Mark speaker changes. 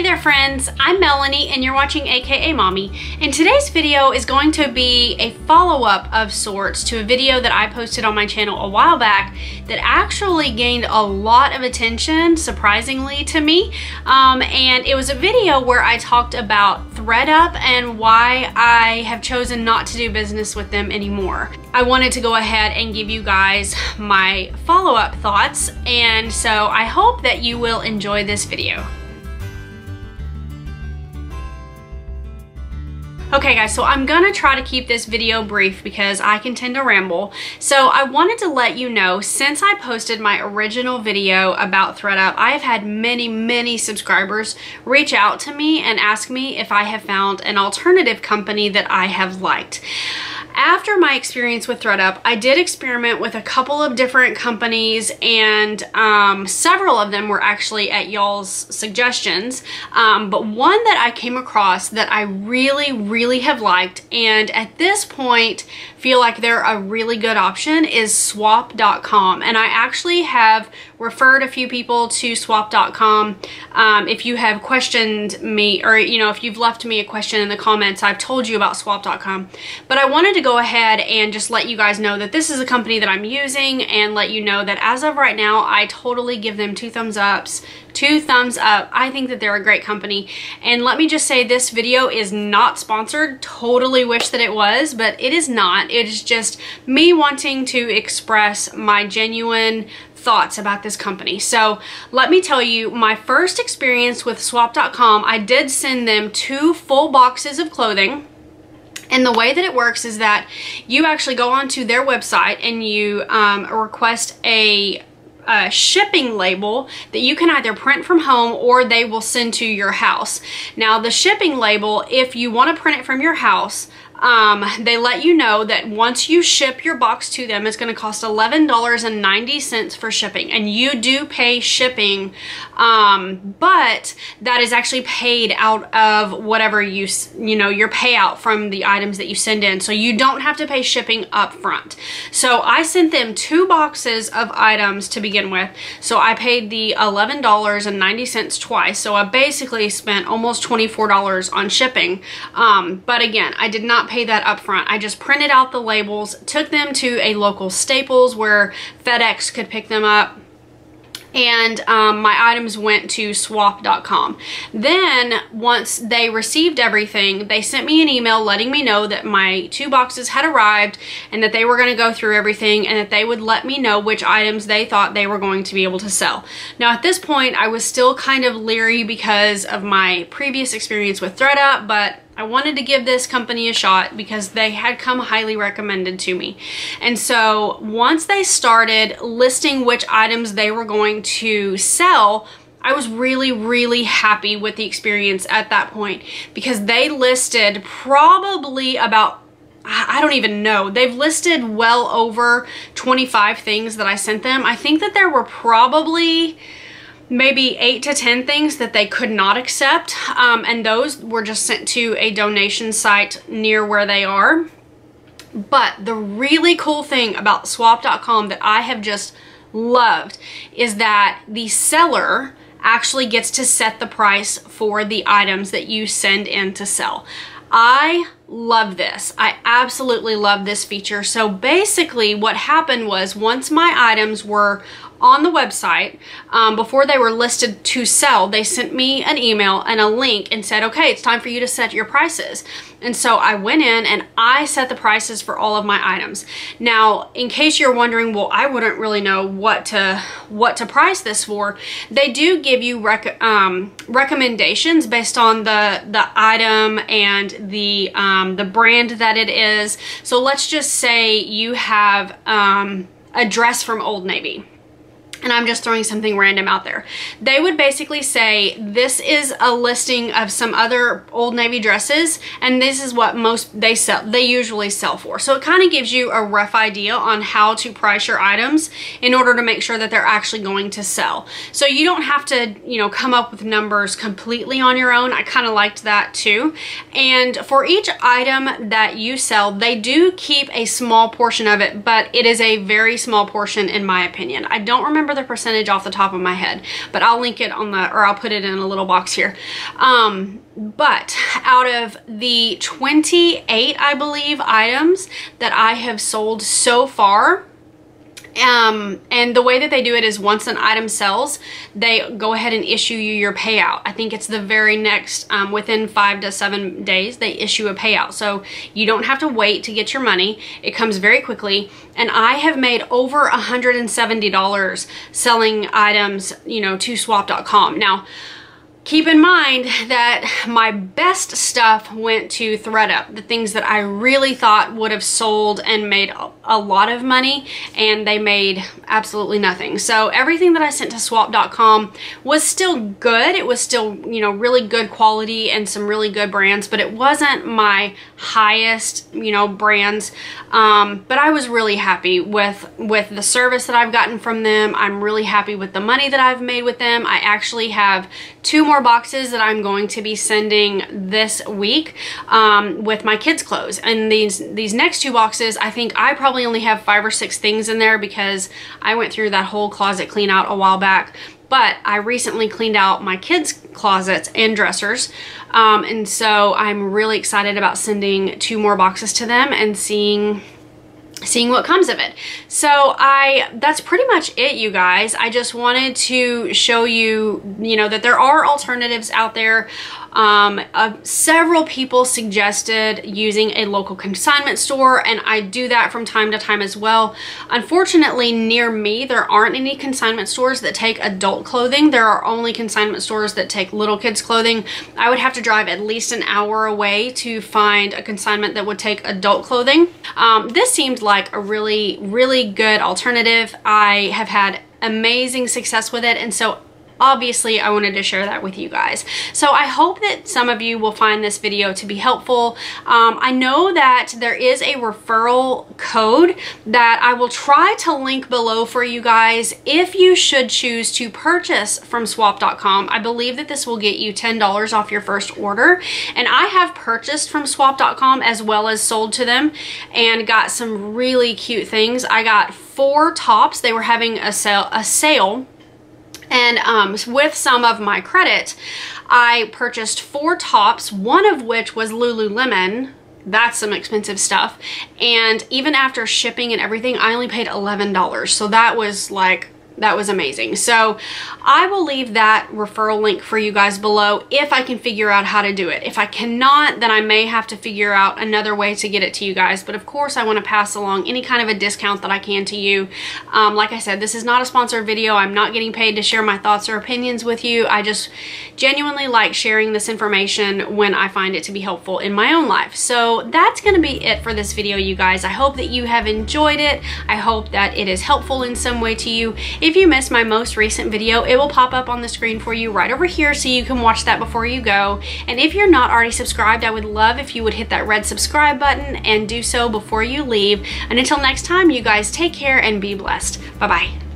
Speaker 1: there friends, I'm Melanie and you're watching akaMommy, and today's video is going to be a follow-up of sorts to a video that I posted on my channel a while back that actually gained a lot of attention, surprisingly to me, and it was a video where I talked about ThredUp and why I have chosen not to do business with them anymore. I wanted to go ahead and give you guys my follow-up thoughts, and so I hope that you will enjoy this video. Okay guys, so I'm gonna try to keep this video brief because I can tend to ramble. So I wanted to let you know, since I posted my original video about ThredUp, I have had many subscribers reach out to me and ask me if I have found an alternative company that I have liked. After my experience with ThredUp, I did experiment with a couple of different companies, and several of them were actually at y'all's suggestions, but one that I came across that I really have liked, and at this point feel like they're a really good option, is swap.com. And I actually have referred a few people to swap.com. If you have questioned me, or if you've left me a question in the comments, I've told you about swap.com. But I wanted to go ahead and just let you guys know that this is a company that I'm using, and let you know that as of right now, I totally give them two thumbs up. I think that they're a great company. And let me just say, this video is not sponsored. Totally wish that it was, but it is not. It is just me wanting to express my genuine thoughts about this company. So let me tell you, my first experience with swap.com, I did send them 2 full boxes of clothing. And the way that it works is that you actually go onto their website and you request a shipping label that you can either print from home or they will send to your house. Now the shipping label, if you want to print it from your house, they let you know that once you ship your box to them, it's going to cost $11.90 for shipping, and you do pay shipping, but that is actually paid out of whatever your payout from the items that you send in, so you don't have to pay shipping up front. So I sent them 2 boxes of items to begin with, so I paid the $11.90 twice, so I basically spent almost $24 on shipping, but again, I did not pay that up front. I just printed out the labels, took them to a local Staples where FedEx could pick them up, and my items went to swap.com. Then once they received everything, they sent me an email letting me know that my 2 boxes had arrived and that they were going to go through everything and that they would let me know which items they thought they were going to be able to sell. Now at this point, I was still kind of leery because of my previous experience with ThredUp, but I wanted to give this company a shot because they had come highly recommended to me. And so once they started listing which items they were going to sell, I was really happy with the experience at that point, because they listed probably about, I don't even know, they've listed well over 25 things that I sent them. I think that there were probably maybe 8 to 10 things that they could not accept, and those were just sent to a donation site near where they are. But the really cool thing about swap.com that I have just loved is that the seller actually gets to set the price for the items that you send in to sell. I love this. I absolutely love this feature. So basically what happened was, once my items were on the website, before they were listed to sell, they sent me an email and a link and said, okay, it's time for you to set your prices. And so I went in and I set the prices for all of my items. Now, in case you're wondering, well, I wouldn't really know what to price this for, they do give you recommendations based on the item and the brand that it is. So let's just say you have a dress from Old Navy, and I'm just throwing something random out there. They would basically say, this is a listing of some other Old Navy dresses, and this is what they usually sell for. So it kind of gives you a rough idea on how to price your items in order to make sure that they're actually going to sell. So you don't have to, come up with numbers completely on your own. I kind of liked that too. And for each item that you sell, they do keep a small portion of it, but it is a very small portion in my opinion. I don't remember remember the percentage off the top of my head, but I'll link it on the, or I'll put it in a little box here. But out of the 28, I believe, items that I have sold so far, and the way that they do it is once an item sells, they go ahead and issue you your payout. I think it's the very next, within 5 to 7 days, they issue a payout. So you don't have to wait to get your money. It comes very quickly. And I have made over $170 selling items, you know, to swap.com. Now, keep in mind that my best stuff went to ThredUp, the things that I really thought would have sold and made a lot of money, and they made absolutely nothing. So everything that I sent to swap.com was still good. It was still, you know, really good quality and some really good brands, but it wasn't my highest, you know, brands. But I was really happy with the service that I've gotten from them. I'm really happy with the money that I've made with them. I actually have 2 more boxes that I'm going to be sending this week with my kids' clothes. And these next 2 boxes, I think I probably only have 5 or 6 things in there because I went through that whole closet clean out a while back. But I recently cleaned out my kids' closets and dressers. And so I'm really excited about sending 2 more boxes to them and seeing what comes of it. So that's pretty much it, you guys. I just wanted to show you, you know, that there are alternatives out there. Several people suggested using a local consignment store, and I do that from time to time as well. Unfortunately, near me, there aren't any consignment stores that take adult clothing. There are only consignment stores that take little kids clothing. I would have to drive at least an hour away to find a consignment that would take adult clothing. This seemed like a really, really good alternative. I have had amazing success with it, and so obviously I wanted to share that with you guys. So I hope that some of you will find this video to be helpful. I know that there is a referral code that I will try to link below for you guys if you should choose to purchase from swap.com. I believe that this will get you $10 off your first order, and I have purchased from swap.com as well as sold to them and got some really cute things. I got 4 tops. They were having a sale. And with some of my credit, I purchased 4 tops, one of which was Lululemon. That's some expensive stuff. And even after shipping and everything, I only paid $11. So that was like, that was amazing. So I will leave that referral link for you guys below if I can figure out how to do it. If I cannot, then I may have to figure out another way to get it to you guys. But of course, I want to pass along any kind of a discount that I can to you. Like I said, this is not a sponsored video. I'm not getting paid to share my thoughts or opinions with you. I just genuinely like sharing this information when I find it to be helpful in my own life. So that's going to be it for this video, you guys. I hope that you have enjoyed it. I hope that it is helpful in some way to you. If you missed my most recent video, it will pop up on the screen for you right over here so you can watch that before you go. And if you're not already subscribed, I would love if you would hit that red subscribe button and do so before you leave. And until next time, you guys take care and be blessed. Bye-bye.